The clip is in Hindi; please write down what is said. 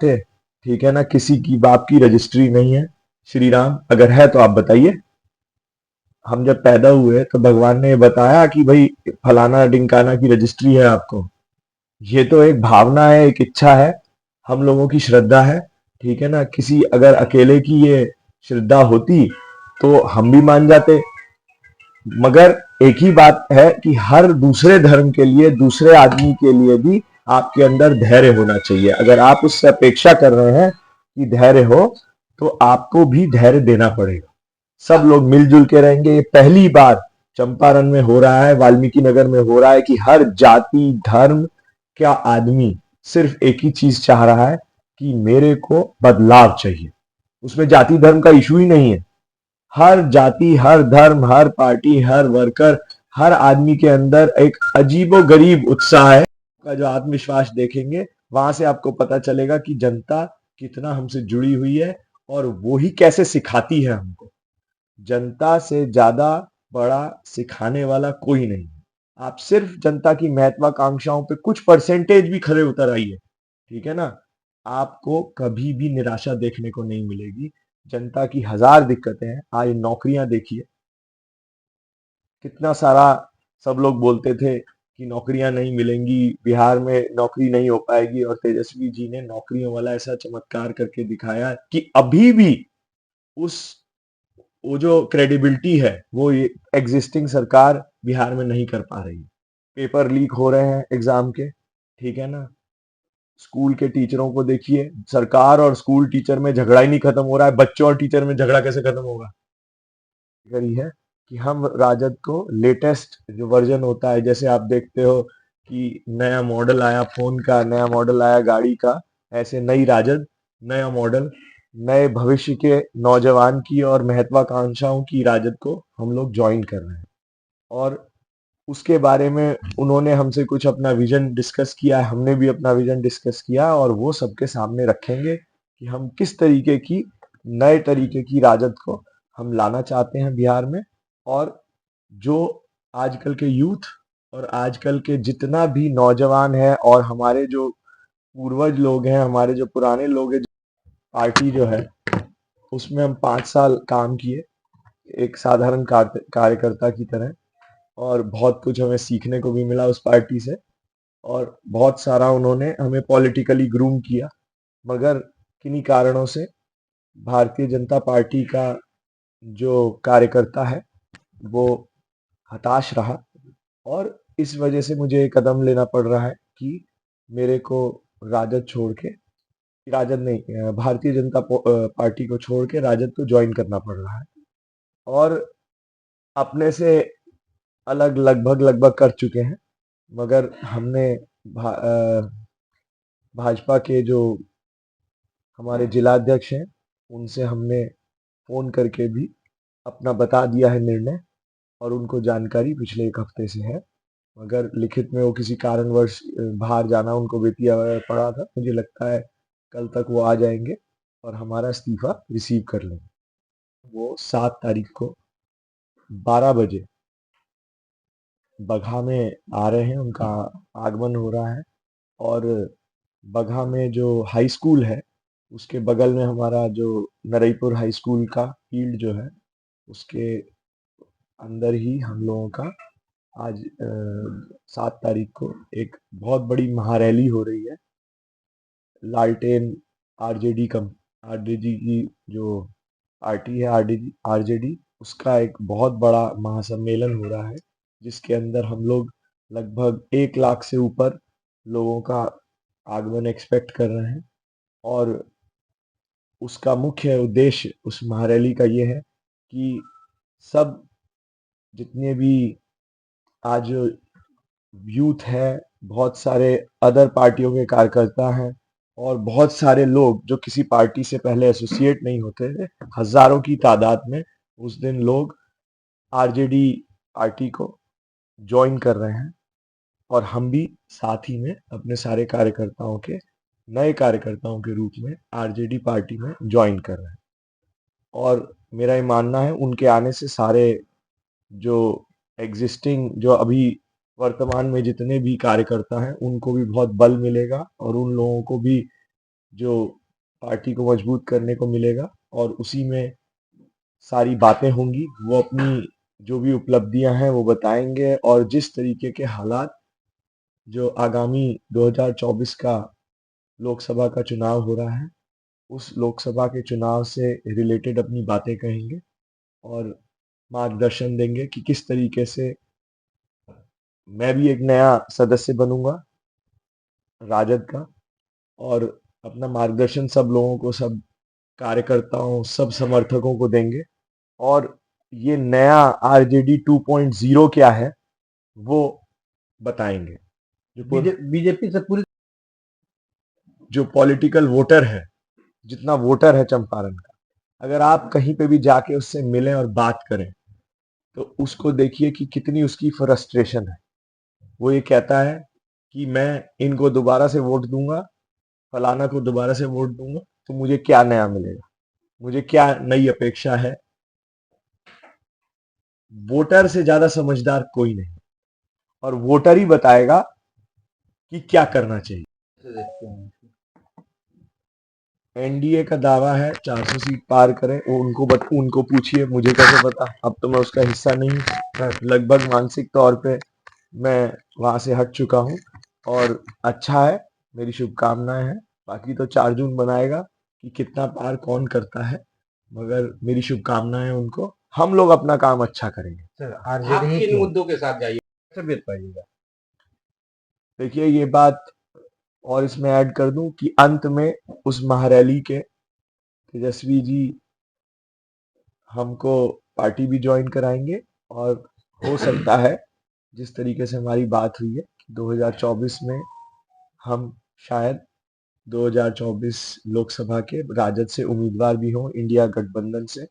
चाहते, ठीक है ना, किसी की बाप की रजिस्ट्री नहीं है। श्री राम, अगर है तो आप बताइए। हम जब पैदा हुए तो भगवान ने ये बताया कि भाई फलाना ढिमकाना की रजिस्ट्री है आपको। ये तो एक भावना है, एक इच्छा है, हम लोगों की श्रद्धा है, ठीक है ना। किसी अगर अकेले की ये श्रद्धा होती तो हम भी मान जाते। मगर एक ही बात है कि हर दूसरे धर्म के लिए, दूसरे आदमी के लिए भी आपके अंदर धैर्य होना चाहिए। अगर आप उससे अपेक्षा कर रहे हैं कि धैर्य हो, तो आपको भी धैर्य देना पड़ेगा। सब लोग मिलजुल के रहेंगे। ये पहली बार चंपारण में हो रहा है, वाल्मीकि नगर में हो रहा है कि हर जाति धर्म का आदमी सिर्फ एक ही चीज चाह रहा है कि मेरे को बदलाव चाहिए। उसमें जाति धर्म का इशू ही नहीं है। हर जाति, हर धर्म, हर पार्टी, हर वर्कर, हर आदमी के अंदर एक अजीबो गरीब उत्साह है। का जो आत्मविश्वास देखेंगे, वहां से आपको पता चलेगा कि जनता कितना हमसे जुड़ी हुई है और वो ही कैसे सिखाती है हमको। जनता से ज्यादा बड़ा सिखाने वाला कोई नहीं है। आप सिर्फ जनता की महत्वाकांक्षाओं पे कुछ परसेंटेज भी खरे उतर आइए, ठीक है ना, आपको कभी भी निराशा देखने को नहीं मिलेगी। जनता की हजार दिक्कतें हैं। आज नौकरियां देखिए, कितना सारा सब लोग बोलते थे कि नौकरियां नहीं मिलेंगी, बिहार में नौकरी नहीं हो पाएगी, और तेजस्वी जी ने नौकरियों वाला ऐसा चमत्कार करके दिखाया कि अभी भी उस वो जो क्रेडिबिलिटी है वो ये एग्जिस्टिंग सरकार बिहार में नहीं कर पा रही है। पेपर लीक हो रहे हैं एग्जाम के, ठीक है ना। स्कूल के टीचरों को देखिए, सरकार और स्कूल टीचर में झगड़ा ही नहीं खत्म हो रहा है, बच्चों और टीचर में झगड़ा कैसे खत्म होगा। करी है कि हम राजद को लेटेस्ट जो वर्जन होता है, जैसे आप देखते हो कि नया मॉडल आया फोन का, नया मॉडल आया गाड़ी का, ऐसे नई राजद, नया मॉडल, नए भविष्य के नौजवान की और महत्वाकांक्षाओं की राजद को हम लोग ज्वाइन कर रहे हैं। और उसके बारे में उन्होंने हमसे कुछ अपना विजन डिस्कस किया है, हमने भी अपना विजन डिस्कस किया, और वो सबके सामने रखेंगे कि हम किस तरीके की, नए तरीके की राजद को हम लाना चाहते हैं बिहार में। और जो आजकल के यूथ और आजकल के जितना भी नौजवान है और हमारे जो पूर्वज लोग हैं, हमारे जो पुराने लोग हैं, पार्टी जो है उसमें हम 5 साल काम किए एक साधारण कार्यकर्ता की तरह, और बहुत कुछ हमें सीखने को भी मिला उस पार्टी से, और बहुत सारा उन्होंने हमें पॉलिटिकली ग्रूम किया। मगर किन्हीं कारणों से भारतीय जनता पार्टी का जो कार्यकर्ता है वो हताश रहा, और इस वजह से मुझे ये कदम लेना पड़ रहा है कि मेरे को राजद छोड़ के, राजद नहीं, भारतीय जनता पार्टी को छोड़ के राजद को ज्वाइन करना पड़ रहा है। और अपने से अलग लगभग लगभग कर चुके हैं। मगर हमने भाजपा के जो हमारे जिलाध्यक्ष हैं उनसे हमने फोन करके भी अपना बता दिया है निर्णय, और उनको जानकारी पिछले 1 हफ्ते से है। मगर लिखित में वो किसी कारणवश बाहर जाना उनको बेतिया पड़ा था। मुझे लगता है कल तक वो आ जाएंगे और हमारा इस्तीफा रिसीव कर लेंगे। वो 7 तारीख को 12 बजे बगहा में आ रहे हैं, उनका आगमन हो रहा है। और बगहा में जो हाई स्कूल है उसके बगल में हमारा जो नरईपुर हाई स्कूल का फील्ड जो है, उसके अंदर ही हम लोगों का आज 7 तारीख को एक बहुत बड़ी महारैली हो रही है। लालटेन आरजेडी कम आरजेडी की जो पार्टी है, आरजेडी, उसका एक बहुत बड़ा महासम्मेलन हो रहा है, जिसके अंदर हम लोग लगभग 1 लाख से ऊपर लोगों का आगमन एक्सपेक्ट कर रहे हैं। और उसका मुख्य उद्देश्य उस महारैली का ये है कि सब जितने भी आज यूथ है, बहुत सारे अदर पार्टियों के कार्यकर्ता हैं, और बहुत सारे लोग जो किसी पार्टी से पहले एसोसिएट नहीं होते थे, हजारों की तादाद में उस दिन लोग आरजेडी पार्टी को ज्वाइन कर रहे हैं। और हम भी साथ ही में अपने सारे कार्यकर्ताओं के, नए कार्यकर्ताओं के रूप में आरजेडी पार्टी में ज्वाइन कर रहे हैं। और मेरा ये मानना है उनके आने से सारे जो एग्जिस्टिंग, जो अभी वर्तमान में जितने भी कार्यकर्ता हैं उनको भी बहुत बल मिलेगा, और उन लोगों को भी जो पार्टी को मजबूत करने को मिलेगा, और उसी में सारी बातें होंगी। वो अपनी जो भी उपलब्धियां हैं वो बताएंगे, और जिस तरीके के हालात जो आगामी 2024 का लोकसभा का चुनाव हो रहा है, उस लोकसभा के चुनाव से रिलेटेड अपनी बातें कहेंगे और मार्गदर्शन देंगे कि किस तरीके से मैं भी एक नया सदस्य बनूंगा राजद का, और अपना मार्गदर्शन सब लोगों को, सब कार्यकर्ताओं, सब समर्थकों को देंगे। और ये नया आरजेडी 2.0 क्या है वो बताएंगे। बीजेपी से पूरी जो पॉलिटिकल वोटर है, जितना वोटर है चंपारण का, अगर आप कहीं पे भी जाके उससे मिलें और बात करें, तो उसको देखिए कि कितनी उसकी फ्रस्ट्रेशन है। वो ये कहता है कि मैं इनको दोबारा से वोट दूंगा, फलाना को दोबारा से वोट दूंगा, तो मुझे क्या नया मिलेगा, मुझे क्या नई अपेक्षा है। वोटर से ज्यादा समझदार कोई नहीं, और वोटर ही बताएगा कि क्या करना चाहिए। से देखते हैं। एनडीए का दावा है 400 सीट पार करें। वो उनको पूछिए, मुझे कैसे पता, अब तो मैं उसका हिस्सा नहीं हूँ। मैं लगभग मानसिक तौर पे मैं वहां से हट चुका हूँ, और अच्छा है, मेरी शुभकामनाएं हैं। बाकी तो 4 जून बनाएगा कि कितना पार कौन करता है, मगर मेरी शुभकामनाएं उनको। हम लोग अपना काम अच्छा करेंगे। सर आरजेडी किन मुद्दों के साथ जाइए कैसे भेज पाइएगा? देखिए ये बात, और इसमें ऐड कर दूं कि अंत में उस महारैली के तेजस्वी जी हमको पार्टी भी ज्वाइन कराएंगे, और हो सकता है जिस तरीके से हमारी बात हुई है कि 2024 में हम शायद 2024 लोकसभा के राजद से उम्मीदवार भी हों, इंडिया गठबंधन से।